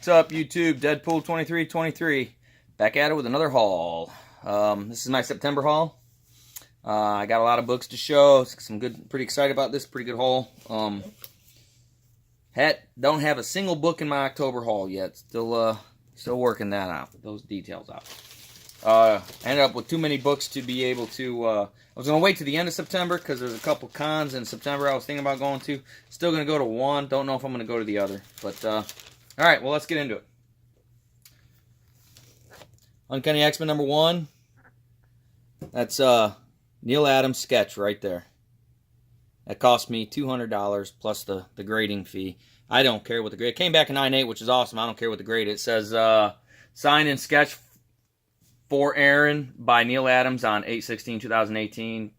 What's up, YouTube? Deadpool 2323 back at it with another haul. This is my September haul. I got a lot of books to show. Some good, pretty excited about this. Pretty good haul. Don't have a single book in my October haul yet. Still working that out. Those details out. Ended up with too many books to be able to. I was gonna wait to the end of September because there's a couple cons in September I was thinking about going to. Still gonna go to one. Don't know if I'm gonna go to the other. But all right, well, let's get into it. Uncanny X-Men #1. That's Neal Adams Sketch right there. That cost me $200 plus the grading fee. I don't care what the grade. It came back in 9.8, which is awesome. I don't care what the grade. It says sign and sketch for Aaron by Neal Adams on 8/16/2018.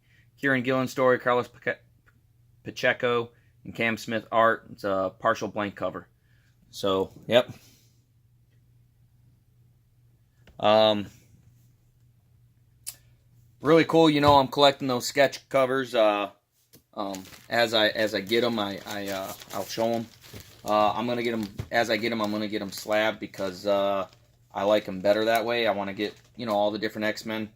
Kieran Gillen story, Carlos Pacheco, and Cam Smith art. It's a partial blank cover. So, yep. Really cool. You know, I'm collecting those sketch covers. As I get them, I'll show them. I'm gonna get them as I get them. I'm gonna get them slabbed because I like them better that way. I want to get, you know, all the different X-Men.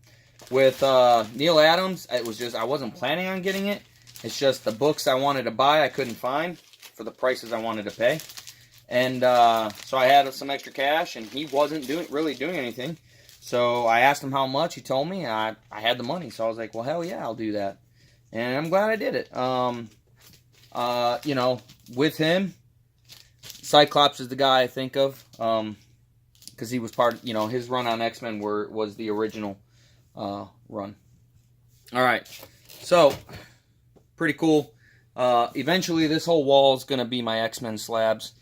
With Neal Adams, it was just I wasn't planning on getting it. It's just the books I wanted to buy I couldn't find for the prices I wanted to pay. And so I had some extra cash, and he wasn't really doing anything. So I asked him how much. He told me. I had the money, so I was like, well, hell yeah, I'll do that. And I'm glad I did it. You know, with him, Cyclops is the guy I think of, because he was part. You know, his run on X-Men was the original run. All right, so pretty cool. Eventually, this whole wall is gonna be my X-Men slabs.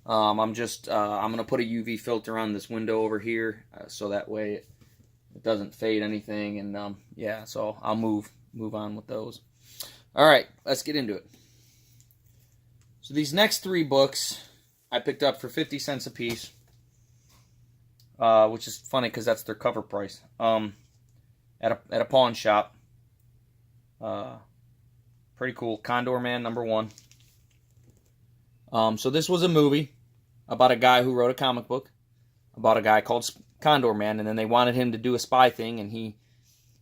I'm gonna put a UV filter on this window over here, so that way it doesn't fade anything, and yeah, so I'll move on with those. All right, let's get into it. So these next three books I picked up for 50 cents a piece, which is funny because that's their cover price. At a pawn shop. Pretty cool. Condor Man #1. So this was a movie about a guy who wrote a comic book about a guy called Condor Man, and then they wanted him to do a spy thing, and he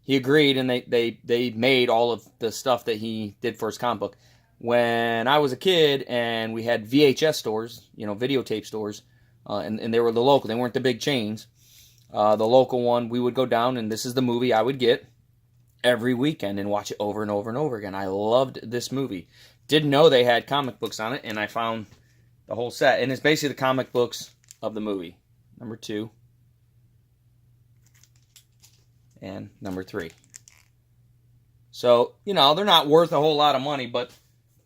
agreed, and they made all of the stuff that he did for his comic book. When I was a kid and we had VHS stores, you know, videotape stores, and they were the local, they weren't the big chains. The local one, we would go down, and this is the movie I would get every weekend and watch it over and over and over again. I loved this movie. Didn't know they had comic books on it, and I found the whole set. And it's basically the comic books of the movie. #2. And #3. So, you know, they're not worth a whole lot of money, but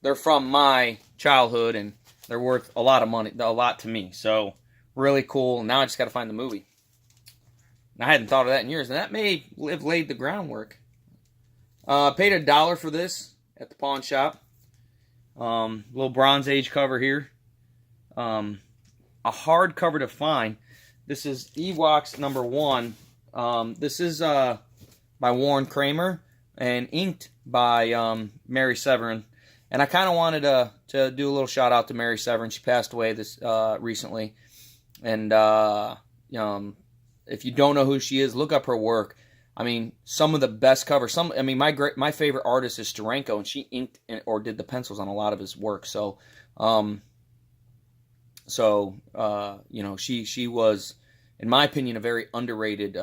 they're from my childhood, and they're worth a lot of money, a lot to me. So, really cool. Now I just got to find the movie. And I hadn't thought of that in years, and that may have laid the groundwork. Paid $1 for this at the pawn shop. Little Bronze Age cover here. A hard cover to find. This is Ewoks #1. This is by Warren Kramer and inked by Mary Severin. And I kind of wanted to do a little shout out to Mary Severin. She passed away this recently. And if you don't know who she is, look up her work. I mean, some of the best covers. I mean, my favorite artist is Steranko, and she inked or did the pencils on a lot of his work. So, you know, she was, in my opinion, a very underrated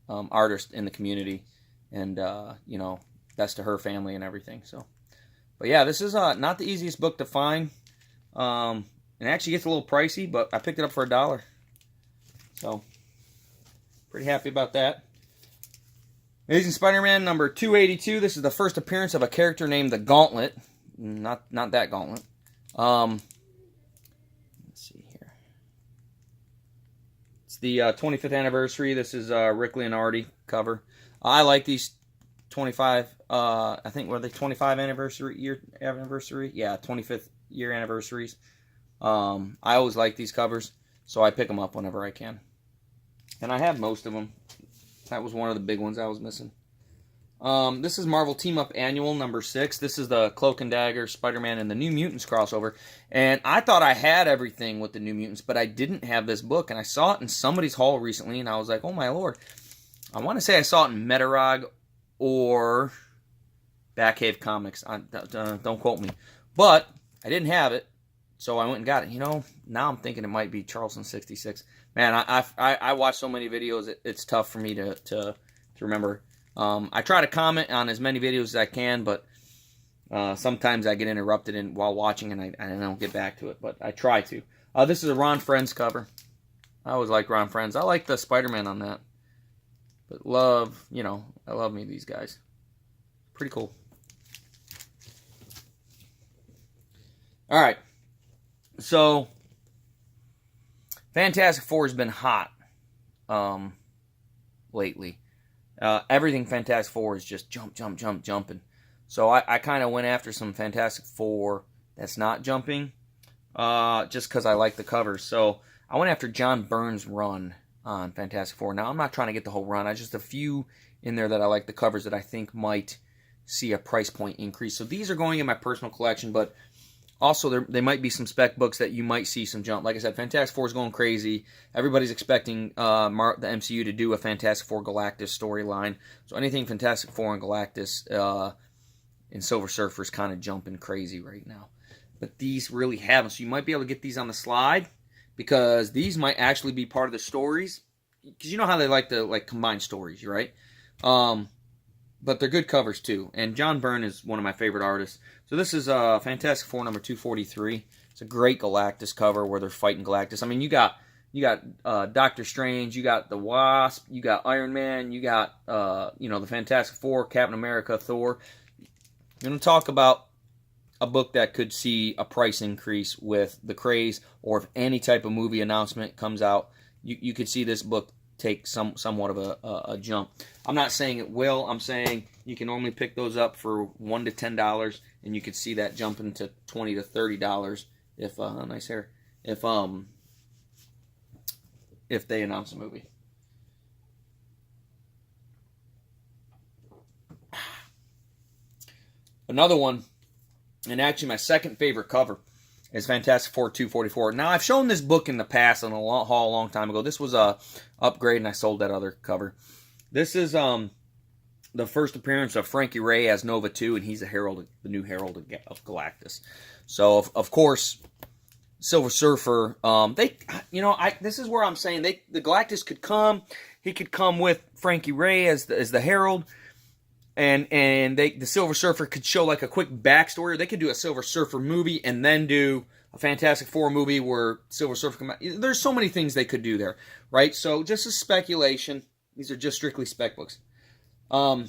artist in the community, and you know, that's to her family and everything. So, but yeah, this is not the easiest book to find. It actually gets a little pricey, but I picked it up for $1. So, pretty happy about that. Amazing Spider-Man #282. This is the first appearance of a character named the Gauntlet. Not that Gauntlet. Let's see here. It's the 25th anniversary. This is Rick Leonardi cover. I like these 25. I think were they 25 anniversary? Yeah, 25th year anniversaries. I always like these covers, so I pick them up whenever I can. And I have most of them. That was one of the big ones I was missing. This is Marvel Team Up Annual number 6. This is the Cloak and Dagger, Spider-Man, and the New Mutants crossover. And I thought I had everything with the New Mutants, but I didn't have this book. And I saw it in somebody's haul recently, and I was like, oh my lord. I want to say I saw it in Metarog or Batcave Comics. Don't quote me. But I didn't have it, so I went and got it. You know, now I'm thinking it might be Charleston 66. Man, I watch so many videos, it's tough for me to remember. I try to comment on as many videos as I can, but sometimes I get interrupted while watching and I don't get back to it, but I try to. This is a Ron Frenz cover. I always like Ron Frenz. I like the Spider-Man on that. But I love me these guys. Pretty cool. Alright. So, Fantastic Four has been hot lately. Everything Fantastic Four is just jumping. So I kind of went after some Fantastic Four that's not jumping, just because I like the covers. So I went after John Byrne's run on Fantastic Four. Now I'm not trying to get the whole run. I just a few in there that I like the covers that I think might see a price point increase. So these are going in my personal collection, but also there might be some spec books that you might see some jump. Like I said, Fantastic Four is going crazy. Everybody's expecting the MCU to do a Fantastic Four Galactus storyline. So anything Fantastic Four and Galactus and Silver Surfer is kind of jumping crazy right now. But these really haven't. So you might be able to get these on the slide, because these might actually be part of the stories. Because you know how they like to combine stories, right? But they're good covers too. And John Byrne is one of my favorite artists. So this is Fantastic Four number 243. It's a great Galactus cover where they're fighting Galactus. I mean, you got Doctor Strange, you got the Wasp, you got Iron Man, you got the Fantastic Four, Captain America, Thor. I'm going to talk about a book that could see a price increase with the craze, or if any type of movie announcement comes out, you could see this book take somewhat of a jump. I'm not saying it will. I'm saying you can normally pick those up for $1 to $10, and you could see that jumping to $20 to $30 if nice hair if they announce a movie. Another one, and actually my second favorite cover, is Fantastic Four 244. Now, I've shown this book in the past on a long time ago. This was a upgrade, and I sold that other cover. This is the first appearance of Frankie Ray as Nova 2, and he's the new Herald of Galactus. So, of course, Silver Surfer, this is where I'm saying the Galactus could come. He could come with Frankie Ray as the Herald. And the Silver Surfer could show like a quick backstory. They could do a Silver Surfer movie and then do a Fantastic Four movie where Silver Surfer come out. There's so many things they could do there, right? So just a speculation. These are just strictly spec books. So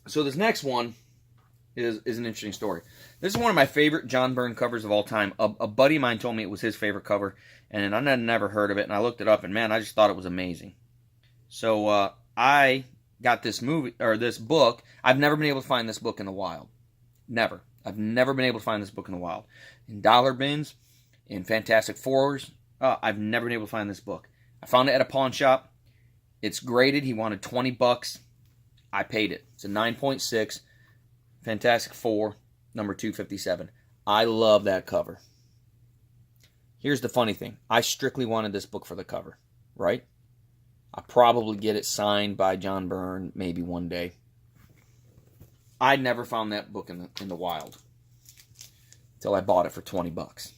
this next one is an interesting story. This is one of my favorite John Byrne covers of all time. A buddy of mine told me it was his favorite cover, and I had never heard of it, and I looked it up, and man, I just thought it was amazing. So I got this book. I've never been able to find this book in the wild. Never. I've never been able to find this book in the wild. In dollar bins, in Fantastic Fours, I've never been able to find this book. I found it at a pawn shop. It's graded. He wanted $20. I paid it. It's a 9.6 Fantastic Four, number 257. I love that cover. Here's the funny thing. I strictly wanted this book for the cover, right? I'll probably get it signed by John Byrne maybe one day. I never found that book in the wild until I bought it for $20.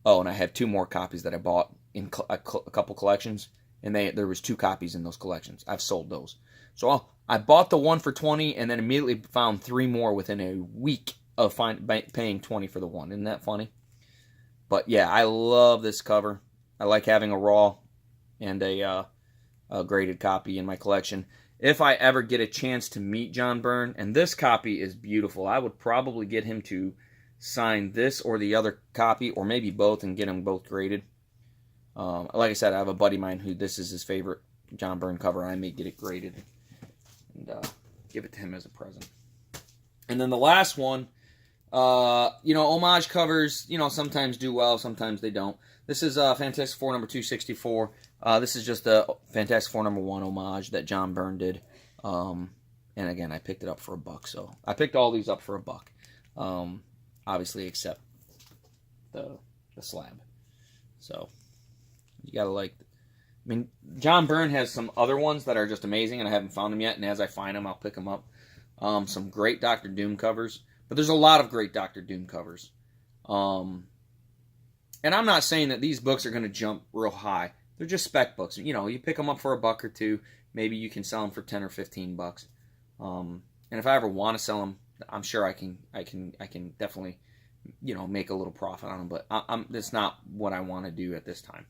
Oh, and I have 2 more copies that I bought in a couple collections, and there was 2 copies in those collections. I've sold those. So I bought the one for $20, and then immediately found 3 more within a week of paying $20 for the one. Isn't that funny? But yeah, I love this cover. I like having a raw and a graded copy in my collection. If I ever get a chance to meet John Byrne, and this copy is beautiful, I would probably get him to sign this or the other copy, or maybe both, and get them both graded. Like I said, I have a buddy of mine who this is his favorite John Byrne cover. I may get it graded and give it to him as a present. And then the last one, homage covers, sometimes do well, sometimes they don't. This is Fantastic Four number 264. This is just a Fantastic Four number 1 homage that John Byrne did. And again, I picked it up for $1, so I picked all these up for $1. Obviously, except the slab. So you gotta like. I mean, John Byrne has some other ones that are just amazing, and I haven't found them yet. And as I find them, I'll pick them up. Some great Doctor Doom covers, but there's a lot of great Doctor Doom covers. And I'm not saying that these books are going to jump real high. They're just spec books. You know, you pick them up for $1 or $2. Maybe you can sell them for 10 or 15 bucks. And if I ever want to sell them, I'm sure I can definitely, you know, make a little profit on them. But that's not what I want to do at this time.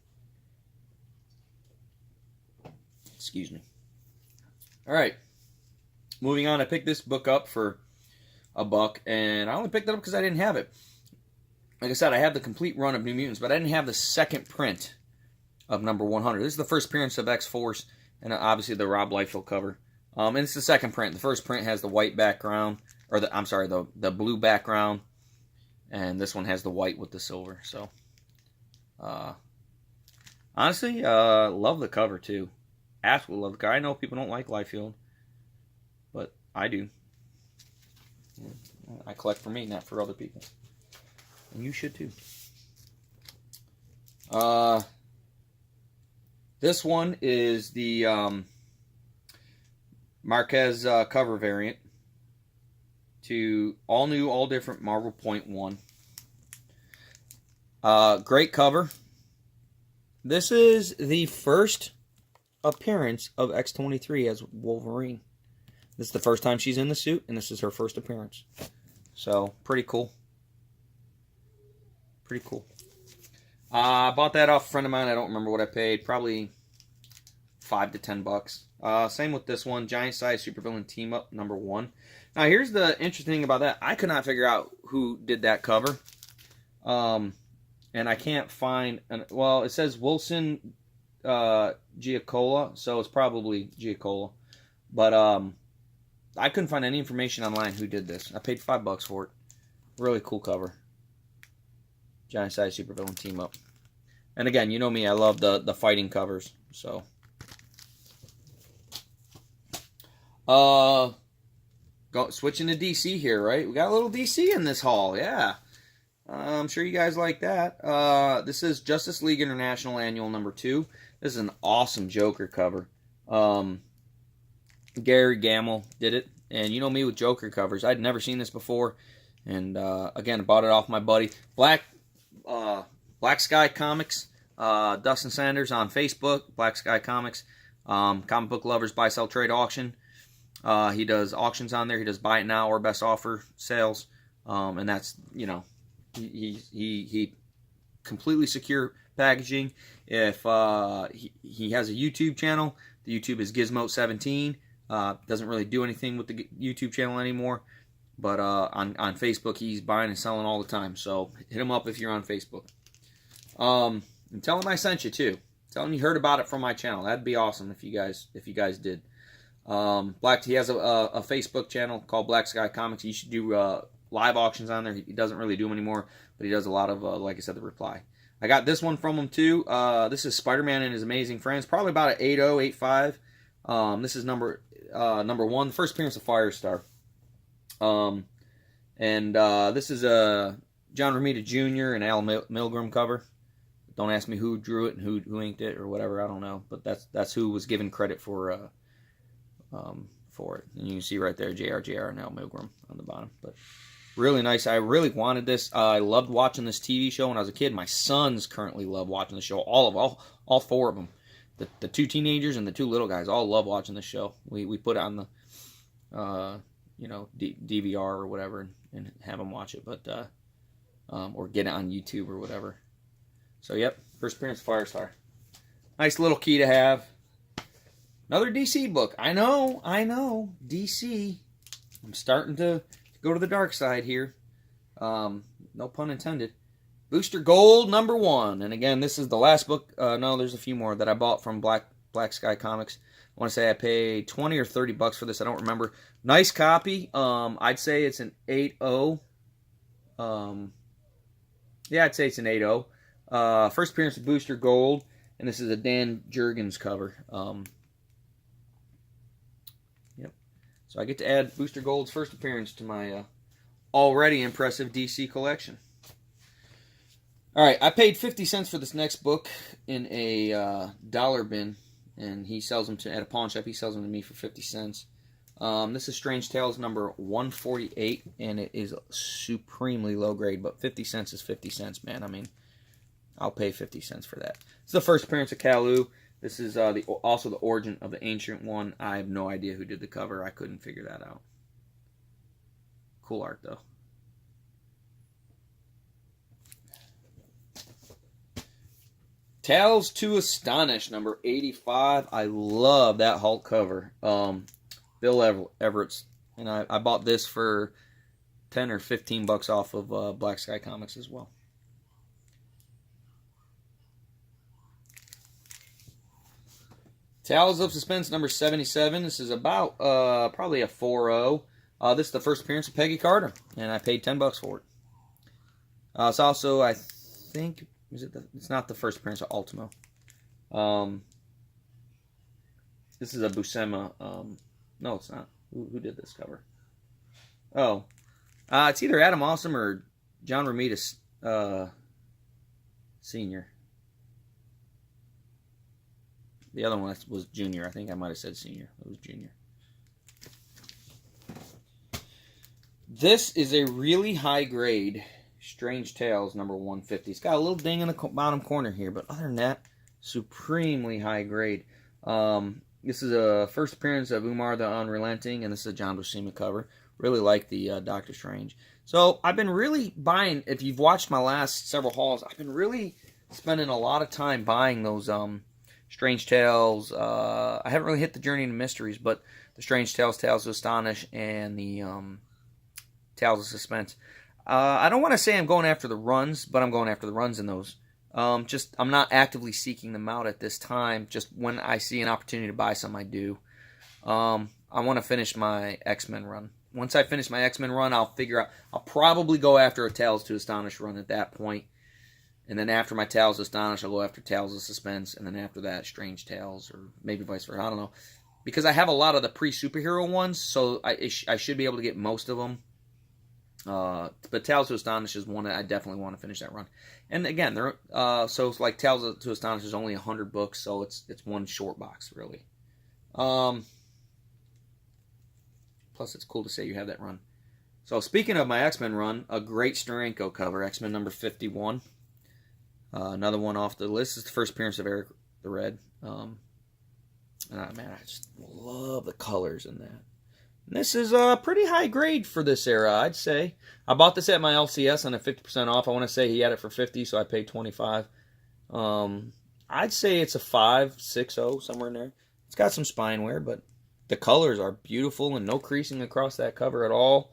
Excuse me. All right. Moving on, I picked this book up for $1, and I only picked it up because I didn't have it. Like I said, I have the complete run of New Mutants, but I didn't have the second print of number 100. This is the first appearance of X-Force, and obviously the Rob Liefeld cover. And it's the second print. The first print has the white background, or the blue background, and this one has the white with the silver. So, honestly, love the cover too. Absolutely love the cover. I know people don't like Liefeld, but I do. I collect for me, not for other people. And you should too. This one is the Marquez cover variant to all new, all different Marvel Point 1. Great cover. This is the first appearance of X-23 as Wolverine. This is the first time she's in the suit, and this is her first appearance. So, pretty cool. Pretty cool. I bought that off a friend of mine. I don't remember what I paid. Probably $5 to $10. Same with this one. Giant Size Supervillain Team Up number 1. Now, here's the interesting thing about that. I could not figure out who did that cover. And I can't find... well, it says Wilson Giacola, so it's probably Giacola. But I couldn't find any information online who did this. I paid $5 for it. Really cool cover. Giant Size Supervillain Team Up. And again, you know me, I love the fighting covers. So, switching to DC here, right? We got a little DC in this haul, yeah. I'm sure you guys like that. This is Justice League International Annual number 2. This is an awesome Joker cover. Gary Gamble did it. And you know me with Joker covers. I'd never seen this before. And again, I bought it off my buddy. Black Sky Comics. Dustin Sanders on Facebook. Black Sky Comics. Comic Book Lovers Buy, Sell, Trade Auction. He does auctions on there. He does buy it now or best offer sales. And that's, you know, he completely secure packaging. If he has a YouTube channel, the YouTube is Gizmo17. Doesn't really do anything with the YouTube channel anymore, but on Facebook he's buying and selling all the time. So hit him up if you're on Facebook. And tell him I sent you too. Tell him you heard about it from my channel. That'd be awesome if you guys did. He has a Facebook channel called Black Sky Comics. He should do live auctions on there. He doesn't really do them anymore, but he does a lot of, like I said, the reply. I got this one from him too. This is Spider-Man and His Amazing Friends. Probably about an 80, 85. This is number 1, the first appearance of Firestar. This is a John Romita Jr. and Al Milgrom cover. Don't ask me who drew it and who inked it or whatever. I don't know, but that's who was given credit for it. And you can see right there, JR and Al Milgrom on the bottom. But really nice. I really wanted this. I loved watching this TV show when I was a kid. My sons currently love watching the show. All 4 of them. The 2 teenagers and the 2 little guys all love watching the show. We put it on the DVR or whatever and have them watch it, but or get it on YouTube or whatever. So yep, first appearance of Firestar. Nice little key to have. Another DC book. I know, DC. I'm starting to go to the dark side here. No pun intended. Booster Gold number 1. And again, this is the last book. No, there's a few more that I bought from Black Sky Comics. I want to say I paid $20 or $30 for this. I don't remember. Nice copy. I'd say it's an 8.0. Yeah, I'd say it's an 8.0. First appearance of Booster Gold. And this is a Dan Jurgens cover. Yep. So I get to add Booster Gold's first appearance to my already impressive DC collection. All right, I paid 50 cents for this next book in a dollar bin, and he sells them at a pawn shop. He sells them to me for 50 cents. This is Strange Tales number 148, and it is supremely low grade, but 50 cents is 50 cents, man. I mean, I'll pay 50 cents for that. It's the first appearance of Kalu. This is also the origin of the Ancient One. I have no idea who did the cover. I couldn't figure that out. Cool art, though. Tales to Astonish, number 85. I love that Hulk cover. Bill Everett's. And I bought this for 10 or 15 bucks off of Black Sky Comics as well. Tales of Suspense, number 77. This is about probably a 4.0. This is the first appearance of Peggy Carter, and I paid 10 bucks for it. It's also, I think... It's not the first appearance of Ultimo. This is a Buscema. No, it's not. Who did this cover? Oh. It's either Adam Awesome or John Romita Sr. The other one was Junior. I think I might have said Senior. It was Junior. This is a really high grade Strange Tales number 150. It's got a little ding in the bottom corner here, but other than that, supremely high grade. This is a first appearance of Umar the Unrelenting, and this is a John Buscema cover. Really like the Doctor Strange. So I've been really buying, if you've watched my last several hauls, I've been really spending a lot of time buying those Strange Tales. I haven't really hit the Journey into Mysteries, but the Strange Tales, Tales to Astonish, and the Tales of Suspense. I don't want to say I'm going after the runs, but I'm going after the runs in those. I'm not actively seeking them out at this time. Just when I see an opportunity to buy some, I do. I want to finish my X-Men run. Once I finish my X-Men run, I'll probably go after a Tales to Astonish run at that point. And then after my Tales to Astonish, I'll go after Tales of Suspense. And then after that, Strange Tales, or maybe vice versa. I don't know. Because I have a lot of the pre-superhero ones, so I should be able to get most of them. But Tales to Astonish is one that I definitely want to finish that run. And again, so it's like Tales to Astonish is only 100 books, so it's one short box, really. Plus, it's cool to say you have that run. So speaking of my X-Men run, a great Steranko cover, X-Men number 51. Another one off the list. This is the first appearance of Eric the Red. Man, I just love the colors in that. This is a pretty high grade for this era, I'd say. I bought this at my LCS on a 50% off. I want to say he had it for 50, so I paid 25. I'd say it's a 5.60, somewhere in there. It's got some spine wear, but the colors are beautiful and no creasing across that cover at all.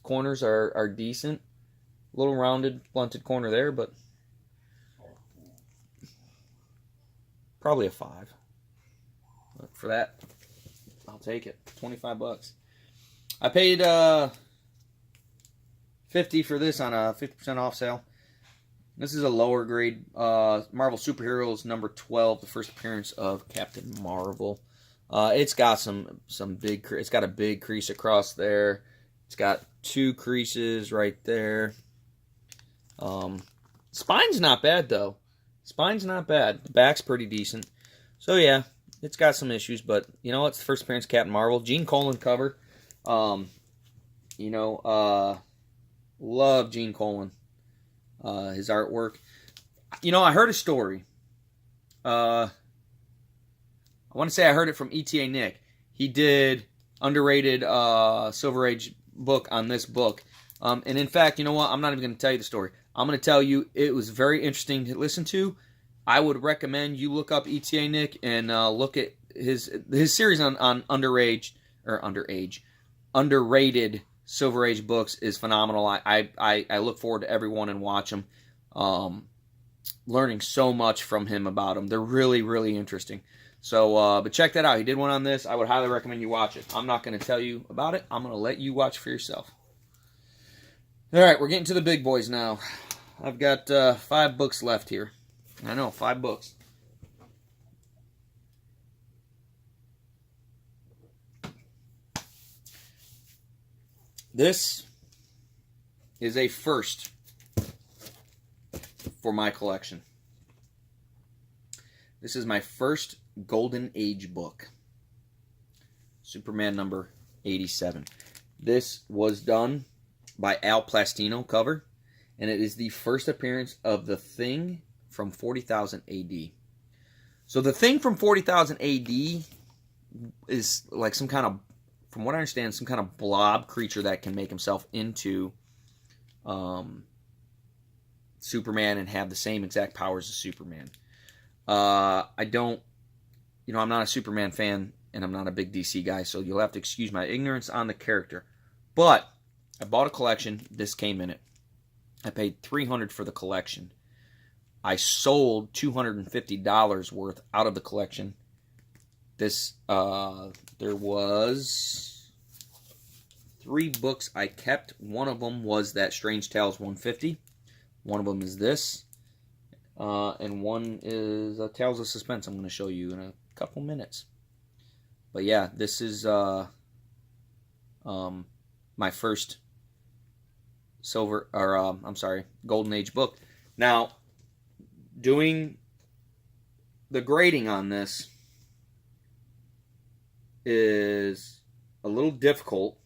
Corners are decent. A little rounded, blunted corner there, but probably a 5. But for that, I'll take it. 25 bucks. I paid 50 for this on a 50% off sale. This is a lower grade Marvel Superheroes number 12, the first appearance of Captain Marvel. It's got some big. It's got a big crease across there. It's got 2 creases right there. Spine's not bad though. Spine's not bad. The back's pretty decent. So yeah. It's got some issues, but, you know, it's the first appearance of Captain Marvel. Gene Colan cover. Love Gene Colan. His artwork. You know, I heard a story. I want to say I heard it from ETA Nick. He did underrated Silver Age book on this book. And in fact, you know what? I'm not even going to tell you the story. I'm going to tell you it was very interesting to listen to. I would recommend you look up ETA Nick and look at his series on underrated Silver Age books is phenomenal. I look forward to every one and watch them. Learning so much from him about them. They're really, really interesting. So, but check that out. He did one on this. I would highly recommend you watch it. I'm not going to tell you about it. I'm going to let you watch for yourself. All right, we're getting to the big boys now. I've got 5 books left here. I know, 5 books. This is a first for my collection. This is my first Golden Age book. Superman number 87. This was done by Al Plastino cover, and it is the first appearance of the Thing from 40,000 AD. So the Thing from 40,000 AD is like some kind of, from what I understand, some kind of blob creature that can make himself into Superman and have the same exact powers as Superman. I don't, I'm not a Superman fan, and I'm not a big DC guy, so you'll have to excuse my ignorance on the character. But I bought a collection. This came in it. I paid $300 for the collection. I sold $250 worth out of the collection. This, there was 3 books I kept. One of them was that Strange Tales 150. One of them is this. And one is Tales of Suspense I'm going to show you in a couple minutes. But yeah, this is my first Golden Age book. Now, doing the grading on this is a little difficult,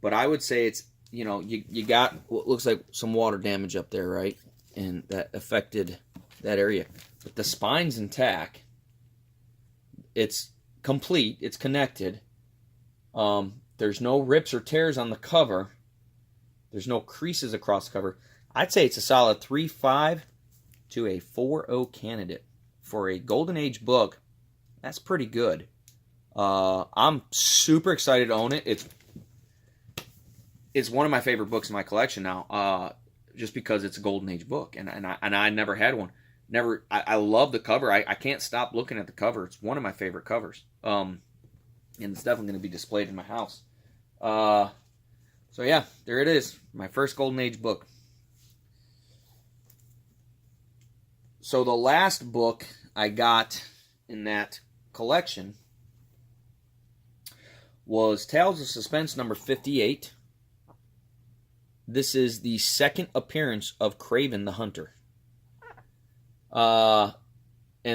but I would say it's, you got what looks like some water damage up there, right? And that affected that area. But the spine's intact. It's complete. It's connected. There's no rips or tears on the cover. There's no creases across the cover. I'd say it's a solid 3.5 to a 4.0 candidate. For a Golden Age book, that's pretty good. I'm super excited to own it. It's one of my favorite books in my collection now, just because it's a Golden Age book, and I never had one. I love the cover. I can't stop looking at the cover. It's one of my favorite covers. And it's definitely going to be displayed in my house. So yeah, there it is. My first Golden Age book. So the last book I got in that collection was Tales of Suspense number 58. This is the second appearance of Kraven the Hunter. And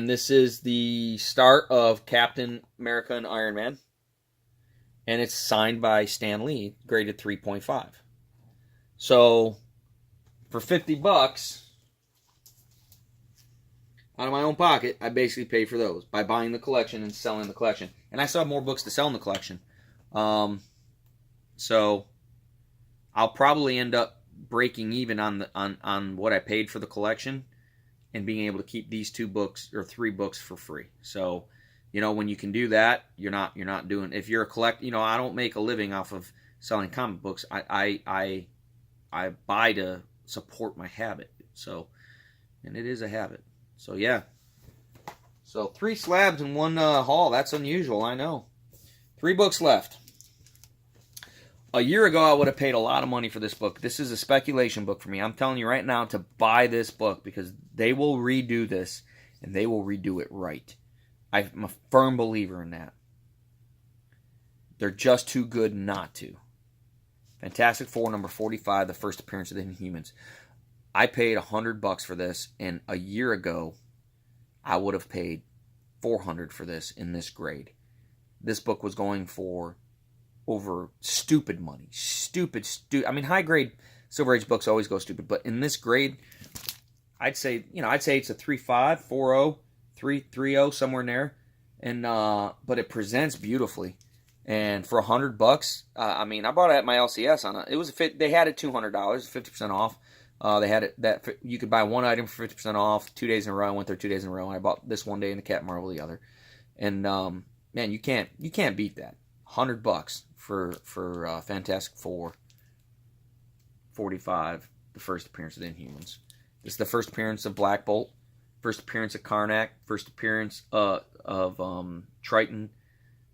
this is the start of Captain America and Iron Man. And it's signed by Stan Lee, graded 3.5. So, for $50, out of my own pocket, I basically paid for those by buying the collection and selling the collection. And I still have more books to sell in the collection. So, I'll probably end up breaking even on what I paid for the collection and being able to keep these 2 books or 3 books for free. So, when you can do that, you're not doing. If you're a collect, I don't make a living off of selling comic books. I buy to support my habit. So, and it is a habit. So yeah. So 3 slabs in one haul. That's unusual. I know. 3 books left. A year ago, I would have paid a lot of money for this book. This is a speculation book for me. I'm telling you right now to buy this book because they will redo this and they will redo it right. I'm a firm believer in that. They're just too good not to. Fantastic Four number 45, the first appearance of the Inhumans. I paid $100 for this, and a year ago, I would have paid $400 for this in this grade. This book was going for over stupid money. Stupid. I mean, high grade Silver Age books always go stupid, but in this grade, I'd say it's a 3.5, 4.0, 3.30, somewhere in there. And but it presents beautifully. And for $100, I mean, I bought it at my LCS on it. It was they had it $200, 50% off. They had it that you could buy one item for 50% off 2 days in a row. I went there 2 days in a row, and I bought this one day and the Captain Marvel the other. And man, you can't beat that. $100 for Fantastic Four 45, the first appearance of the Inhumans. This is the first appearance of Black Bolt, first appearance of Karnak, first appearance of Triton,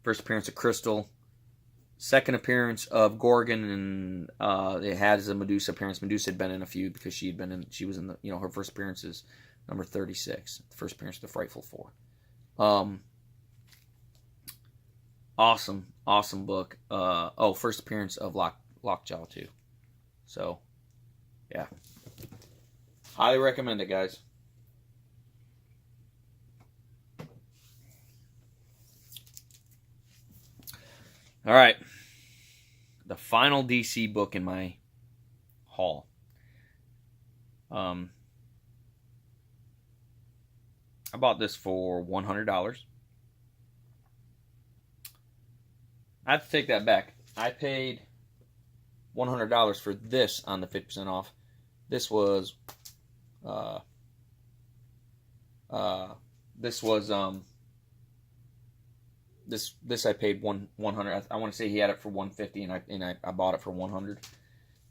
first appearance of Crystal, second appearance of Gorgon, and it has a Medusa appearance. Medusa had been in a few because she was in the, her first appearance is number 36, the first appearance of the Frightful Four. Awesome, awesome book. Oh, first appearance of Lockjaw too. So, yeah. Highly recommend it, guys. All right. The final DC book in my haul. I bought this for $100. I have to take that back. I paid $100 for this on the 50% off. This was this I paid 100. I want to say he had it for 150, and I bought it for 100.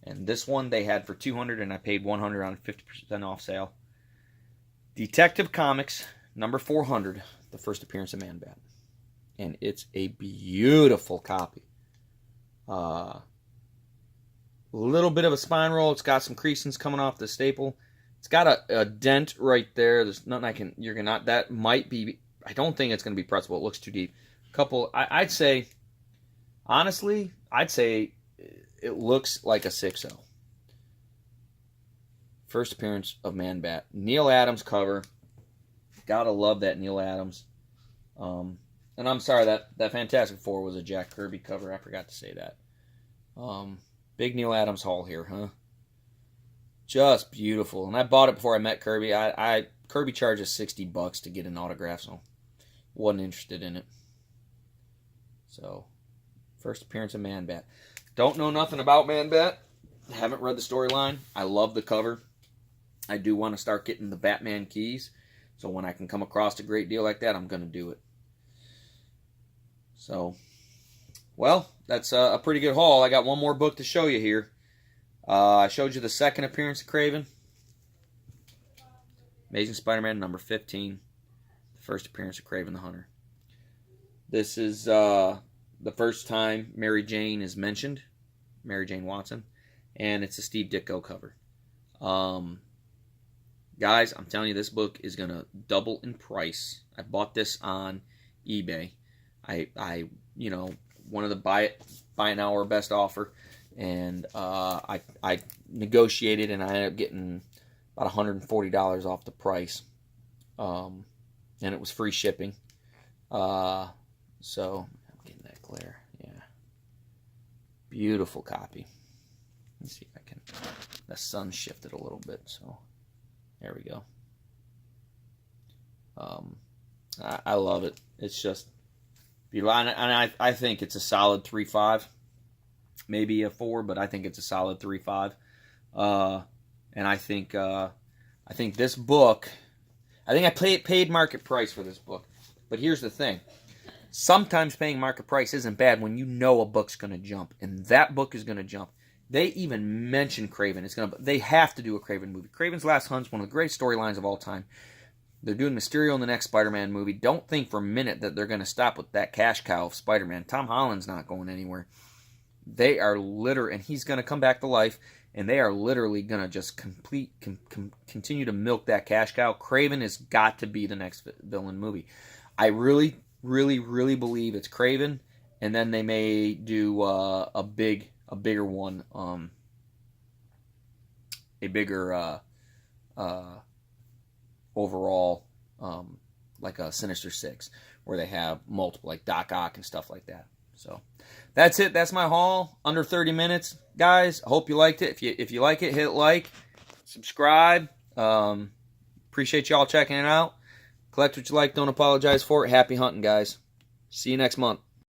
And this one they had for 200, and I paid 100 on a 50% off sale. Detective Comics number 400, the first appearance of Man-Bat, and it's a beautiful copy. Little bit of a spine roll. It's got some creasings coming off the staple. It's got a dent right there. There's nothing that might be. I don't think it's going to be pressable. It looks too deep. I'd say, honestly, it looks like a 6.0. First appearance of Man-Bat. Neal Adams cover. Gotta love that Neal Adams. And I'm sorry, that Fantastic Four was a Jack Kirby cover. I forgot to say that. Big Neal Adams haul here, huh? Just beautiful. And I bought it before I met Kirby. Kirby charges $60 to get an autograph, so wasn't interested in it. So, first appearance of Man-Bat. Don't know nothing about Man-Bat. Haven't read the storyline. I love the cover. I do want to start getting the Batman keys. So when I can come across a great deal like that, I'm going to do it. So, well, that's a pretty good haul. I got one more book to show you here. I showed you the second appearance of Kraven. Amazing Spider-Man number 15. The first appearance of Kraven the Hunter. This is the first time Mary Jane is mentioned. Mary Jane Watson. And it's a Steve Ditko cover. Guys, I'm telling you, this book is going to double in price. I bought this on eBay. I wanted to buy it now or best offer. And I negotiated, and I ended up getting about $140 off the price. And it was free shipping. So, I'm getting that glare. Yeah. Beautiful copy. Let's see if I can. The sun shifted a little bit, so there we go. I love it. It's just beautiful, and I think it's a solid 3.5, maybe a 4, but I think it's a solid 3.5. And I think this book, I think I paid market price for this book. But here's the thing. Sometimes paying market price isn't bad when you know a book's going to jump. And that book is going to jump. They even mention Kraven. They have to do a Kraven movie. Kraven's Last Hunt's one of the great storylines of all time. They're doing Mysterio in the next Spider-Man movie. Don't think for a minute that they're going to stop with that cash cow of Spider-Man. Tom Holland's not going anywhere. They are and he's going to come back to life, and they are literally going to just continue to milk that cash cow. Kraven has got to be the next villain movie. I really, really, really believe it's Kraven, and then they may do a bigger one, a bigger overall, like a Sinister Six, where they have multiple, like Doc Ock and stuff like that. So that's it. That's my haul. Under 30 minutes, guys. I hope you liked it. If you like it, hit like, subscribe. Appreciate y'all checking it out. Collect what you like. Don't apologize for it. Happy hunting, guys. See you next month.